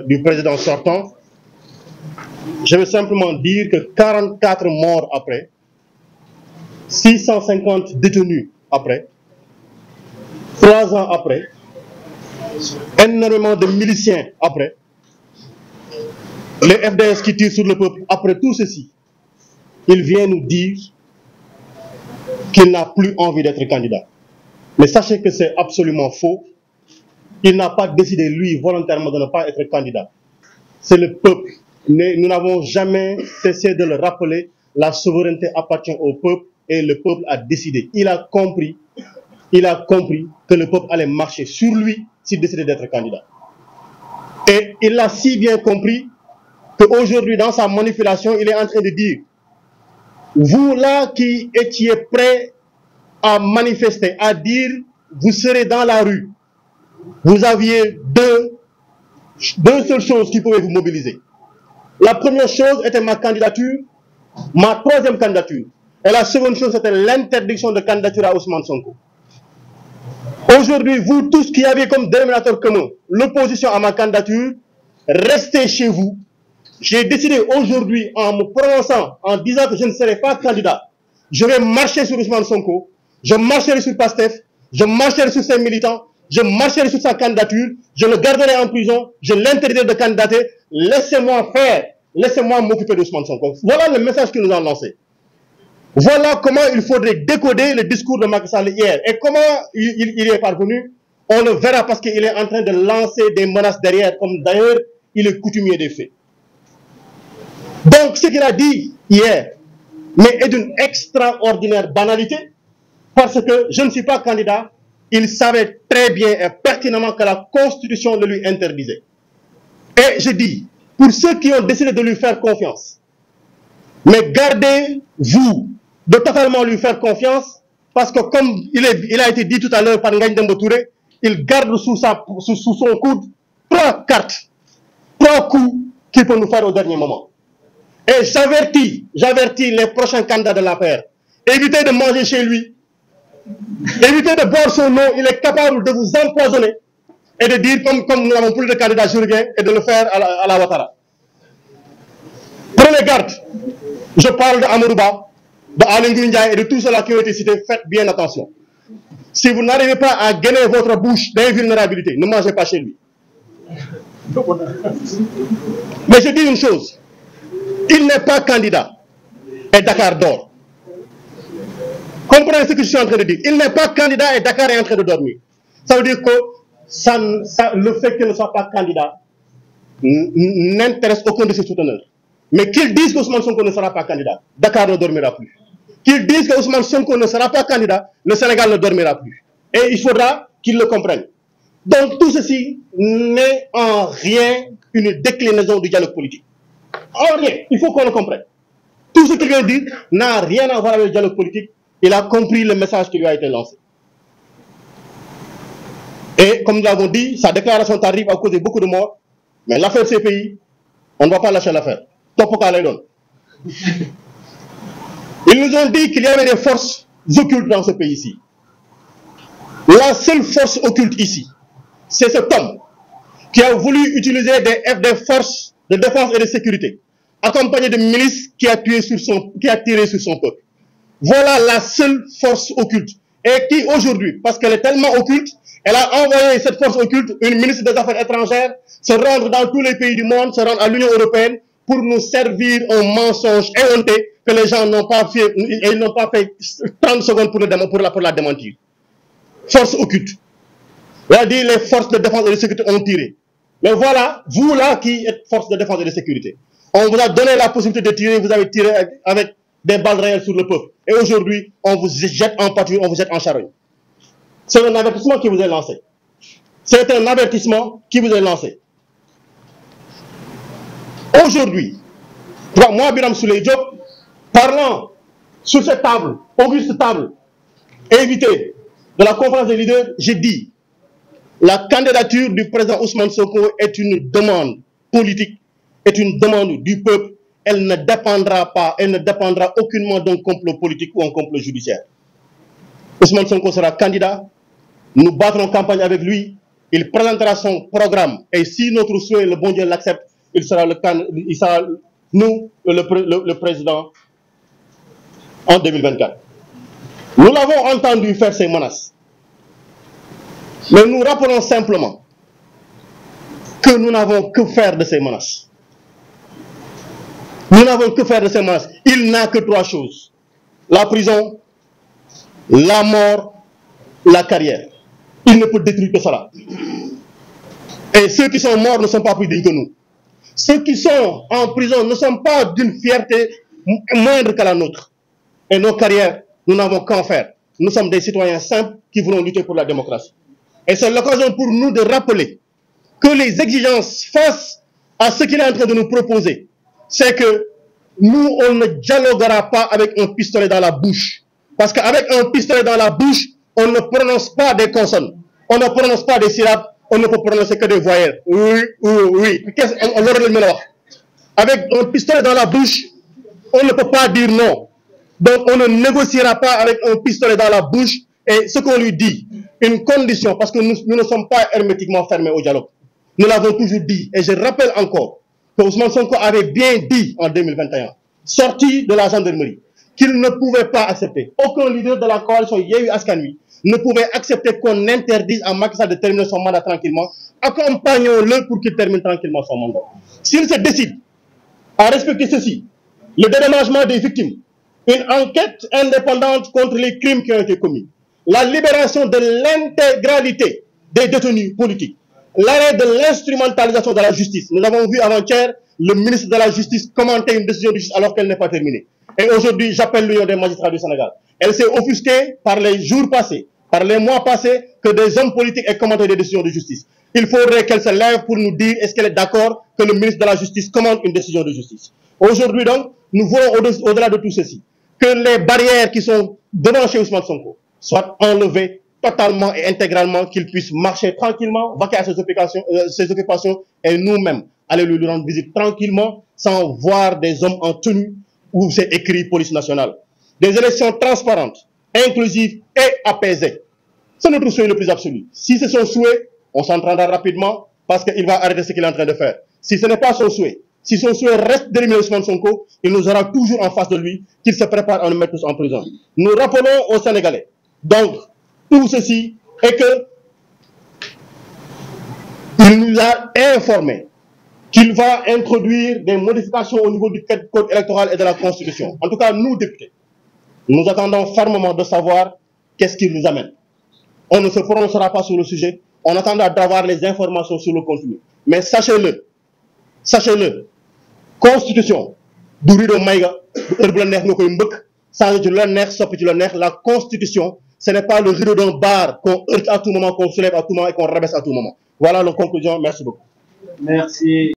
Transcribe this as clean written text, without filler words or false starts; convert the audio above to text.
Du président sortant, je veux simplement dire que 44 morts après, 650 détenus après, 3 ans après, énormément de miliciens après, les FDS qui tirent sur le peuple, après tout ceci, il vient nous dire qu'il n'a plus envie d'être candidat. Mais sachez que c'est absolument faux. Il n'a pas décidé, lui, volontairement de ne pas être candidat. C'est le peuple. Nous n'avons jamais cessé de le rappeler. La souveraineté appartient au peuple et le peuple a décidé. Il a compris que le peuple allait marcher sur lui s'il décidait d'être candidat. Et il a si bien compris qu'aujourd'hui, dans sa manipulation, il est en train de dire, vous là qui étiez prêts à manifester, à dire, vous serez dans la rue, vous aviez deux seules choses qui pouvaient vous mobiliser. La première chose était ma candidature, ma troisième candidature. Et la seconde chose, c'était l'interdiction de candidature à Ousmane Sonko. Aujourd'hui, vous tous qui aviez comme dénominateur commun l'opposition à ma candidature, restez chez vous. J'ai décidé aujourd'hui, en me prononçant, en disant que je ne serai pas candidat, je vais marcher sur Ousmane Sonko, je marcherai sur Pastef, je marcherai sur ses militants, je marcherai sur sa candidature, je le garderai en prison, je l'interdirai de candidater, laissez-moi faire, laissez-moi m'occuper d'Ousmane Sonko. Voilà le message qu'il nous a lancé. Voilà comment il faudrait décoder le discours de Macky Sall hier. Et comment il y est parvenu, on le verra parce qu'il est en train de lancer des menaces derrière, comme d'ailleurs il est coutumier des faits. Donc ce qu'il a dit hier, mais est d'une extraordinaire banalité, parce que je ne suis pas candidat, il savait très bien et pertinemment que la Constitution le lui interdisait. Et je dis, pour ceux qui ont décidé de lui faire confiance, mais gardez-vous de totalement lui faire confiance, parce que comme il a été dit tout à l'heure par Ngagne Demba Touré, il garde sous son coude 3 cartes, 3 coups qu'il peut nous faire au dernier moment. Et j'avertis les prochains candidats de l'APR, évitez de manger chez lui, évitez de boire son eau, il est capable de vous empoisonner et de dire, comme nous n'avons plus de candidat jurien, et de le faire à la Ouattara. Prenez garde, je parle de Amadouba, de Aly Ngouille Ndiaye et de tous ceux-là qui ont été cités, faites bien attention. Si vous n'arrivez pas à gainer votre bouche d'invulnérabilité, ne mangez pas chez lui. Mais je dis une chose, il n'est pas candidat et Dakar dort. Comprenez ce que je suis en train de dire. Il n'est pas candidat et Dakar est en train de dormir. Ça veut dire que le fait qu'il ne soit pas candidat n'intéresse aucun de ses souteneurs. Mais qu'ils disent qu'Ousmane Sonko ne sera pas candidat, Dakar ne dormira plus. Qu'ils disent qu'Ousmane Sonko ne sera pas candidat, le Sénégal ne dormira plus. Et il faudra qu'ils le comprennent. Donc tout ceci n'est en rien une déclinaison du dialogue politique. En rien, il faut qu'on le comprenne. Tout ce qu'il vient de dire n'a rien à voir avec le dialogue politique. Il a compris le message qui lui a été lancé. Et comme nous l'avons dit, sa déclaration tardive a causé beaucoup de morts. Mais l'affaire CPI, on ne va pas lâcher l'affaire. Ils nous ont dit qu'il y avait des forces occultes dans ce pays-ci. La seule force occulte ici, c'est cet homme qui a voulu utiliser des forces de défense et de sécurité, accompagné de milices qui a tiré sur son peuple. Voilà la seule force occulte. Et qui aujourd'hui, parce qu'elle est tellement occulte, elle a envoyé cette force occulte, une ministre des Affaires étrangères, se rendre dans tous les pays du monde, se rendre à l'Union européenne, pour nous servir un mensonge éhonté que les gens n'ont pas fait, ils n'ont pas fait 30 secondes pour la démentir. Force occulte. C'est-à-dire les forces de défense et de sécurité ont tiré. Mais voilà, vous là qui êtes force de défense et de sécurité, on vous a donné la possibilité de tirer, vous avez tiré avec des balles réelles sur le peuple. Et aujourd'hui, on vous jette en pâture, on vous jette en charogne. C'est un avertissement qui vous est lancé. C'est un avertissement qui vous est lancé. Aujourd'hui, moi, Birame Souleye Diop, parlant sur cette table, auguste table, invité de la conférence des leaders, j'ai dit la candidature du président Ousmane Sonko est une demande politique, est une demande du peuple. Elle ne dépendra pas, elle ne dépendra aucunement d'un complot politique ou un complot judiciaire. Ousmane Sonko sera candidat. Nous battrons campagne avec lui. Il présentera son programme. Et si notre souhait, le bon Dieu l'accepte, il sera le président en 2024. Nous l'avons entendu faire ces menaces. Mais nous rappelons simplement que nous n'avons que faire de ces menaces. Nous n'avons que faire de ces menaces. Il n'a que 3 choses. La prison, la mort, la carrière. Il ne peut détruire que cela. Et ceux qui sont morts ne sont pas plus dignes que nous. Ceux qui sont en prison ne sont pas d'une fierté moindre que la nôtre. Et nos carrières, nous n'avons qu'en faire. Nous sommes des citoyens simples qui voulons lutter pour la démocratie. Et c'est l'occasion pour nous de rappeler que les exigences face à ce qu'il est en train de nous proposer, c'est que nous, on ne dialoguera pas avec un pistolet dans la bouche. Parce qu'avec un pistolet dans la bouche, on ne prononce pas des consonnes. On ne prononce pas des syllabes. On ne peut prononcer que des voyelles. Oui, oui, oui. Avec un pistolet dans la bouche, on ne peut pas dire non. Donc, on ne négociera pas avec un pistolet dans la bouche. Et ce qu'on lui dit, une condition, parce que nous ne sommes pas hermétiquement fermés au dialogue. Nous l'avons toujours dit. Et je rappelle encore que Ousmane Sonko avait bien dit en 2021, sorti de la gendarmerie, qu'il ne pouvait pas accepter. Aucun leader de la coalition Yewwi Askan Wi ne pouvait accepter qu'on interdise à Macky Sall de terminer son mandat tranquillement. Accompagnons-le pour qu'il termine tranquillement son mandat. S'il se décide à respecter ceci, le dédommagement des victimes, une enquête indépendante contre les crimes qui ont été commis, la libération de l'intégralité des détenus politiques, l'arrêt de l'instrumentalisation de la justice. Nous avons vu avant-hier le ministre de la Justice commenter une décision de justice alors qu'elle n'est pas terminée. Et aujourd'hui, j'appelle l'Union des magistrats du Sénégal. Elle s'est offusquée par les jours passés, par les mois passés, que des hommes politiques aient commenté des décisions de justice. Il faudrait qu'elle se lève pour nous dire est-ce qu'elle est d'accord que le ministre de la Justice commente une décision de justice. Aujourd'hui donc, nous voulons au-delà de tout ceci, que les barrières qui sont devant chez Ousmane Sonko soient enlevées totalement et intégralement, qu'il puisse marcher tranquillement, vaquer à ses occupations et nous-mêmes aller lui rendre visite tranquillement sans voir des hommes en tenue où c'est écrit police nationale. Des élections transparentes, inclusives et apaisées. C'est notre souhait le plus absolu. Si c'est son souhait, on s'entendra rapidement parce qu'il va arrêter ce qu'il est en train de faire. Si ce n'est pas son souhait, si son souhait reste d'éliminer Ousmane Sonko, il nous aura toujours en face de lui qu'il se prépare à nous mettre tous en prison. Nous rappelons aux Sénégalais, donc, tout ceci est que il nous a informé qu'il va introduire des modifications au niveau du code électoral et de la Constitution. En tout cas, nous, députés, nous attendons fermement de savoir qu'est-ce qu'il nous amène. On ne se prononcera pas sur le sujet, on attendra d'avoir les informations sur le contenu. Mais sachez-le, Constitution, du rideau maïga, la Constitution, ce n'est pas le rideau d'un bar qu'on heurte à tout moment, qu'on soulève à tout moment et qu'on rabaisse à tout moment. Voilà la conclusion. Merci beaucoup. Merci.